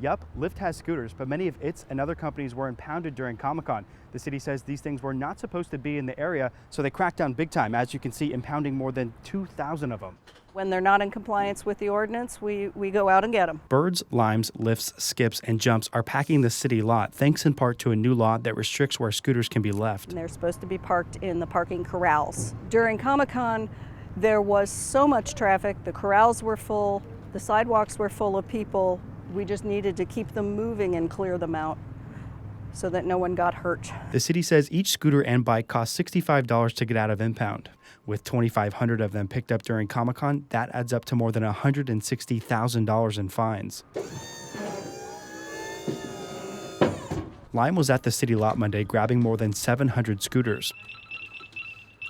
Yup, Lyft has scooters, but many of its and other companies were impounded during Comic-Con. The city says these things were not supposed to be in the area, so they cracked down big time, as you can see, impounding more than 2,000 of them. When they're not in compliance with the ordinance, we go out and get them. Birds, limes, lifts, skips, and jumps are packing the city lot, thanks in part to a new law that restricts where scooters can be left. And they're supposed to be parked in the parking corrals. During Comic-Con, there was so much traffic. The corrals were full, the sidewalks were full of people. We just needed to keep them moving and clear them out so that no one got hurt. The city says each scooter and bike costs $65 to get out of impound. With 2,500 of them picked up during Comic-Con, that adds up to more than $160,000 in fines. Lime was at the city lot Monday grabbing more than 700 scooters.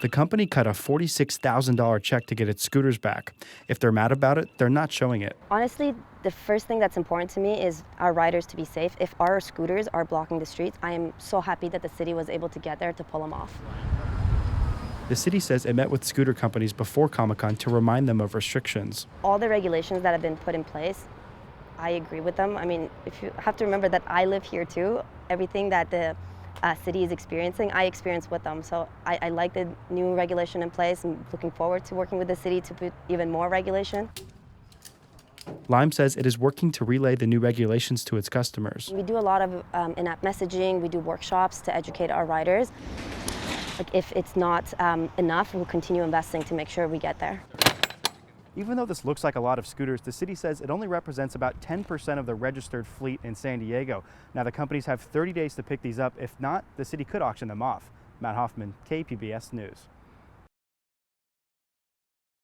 The company cut a $46,000 check to get its scooters back. If they're mad about it, they're not showing it. Honestly, the first thing that's important to me is our riders to be safe. If our scooters are blocking the streets, I am so happy that the city was able to get there to pull them off. The city says it met with scooter companies before Comic-Con to remind them of restrictions. All the regulations that have been put in place, I agree with them. I mean, if you have to remember that I live here too. Everything that the city is experiencing, I experience with them. So I like the new regulation in place. I'm looking forward to working with the city to put even more regulation. Lime says it is working to relay the new regulations to its customers. We do a lot of in-app messaging. We do workshops to educate our riders. Like if it's not enough, we'll continue investing to make sure we get there. Even though this looks like a lot of scooters, the city says it only represents about 10% of the registered fleet in San Diego. Now, the companies have 30 days to pick these up. If not, the city could auction them off. Matt Hoffman, KPBS News.